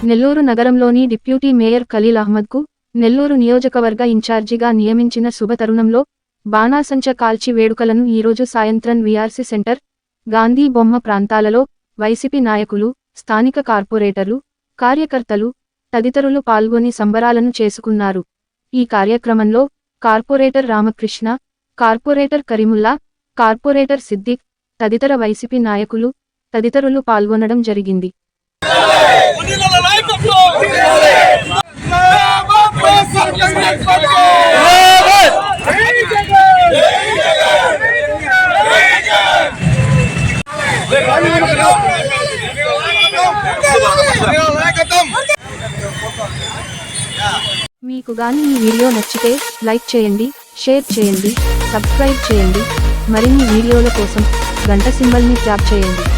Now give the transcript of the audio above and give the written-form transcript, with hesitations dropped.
నెల్లూరు నగరంలోని deputy mayor Khaleel అహ్మద్కు Nellore నియోజకవర్గ ఇన్ఛార్జిగా నియమించిన శుభతరుణంలో బాణాసంచ కాల్చి వేడుకలను ఈరోజు సాయంత్రం వీఆర్సీ సెంటర్, గాంధీ బొమ్మ ప్రాంతాలలో వైసీపీ నాయకులు, స్థానిక కార్పొరేటర్లు, కార్యకర్తలు తదితరులు పాల్గొని సంబరాలను చేసుకున్నారు. ఈ కార్యక్రమంలో corporator Ramakrishna, corporator Karimulla, corporator Siddiq తదితర వైసీపీ నాయకులు తదితరులు పాల్గొనడం జరిగింది. మీకు గాని ఈ వీడియో నచ్చితే లైక్ చేయండి, షేర్ చేయండి, సబ్స్క్రైబ్ చేయండి. మరిన్ని వీడియోల కోసం గంట సింబల్ని ట్యాప్ చేయండి.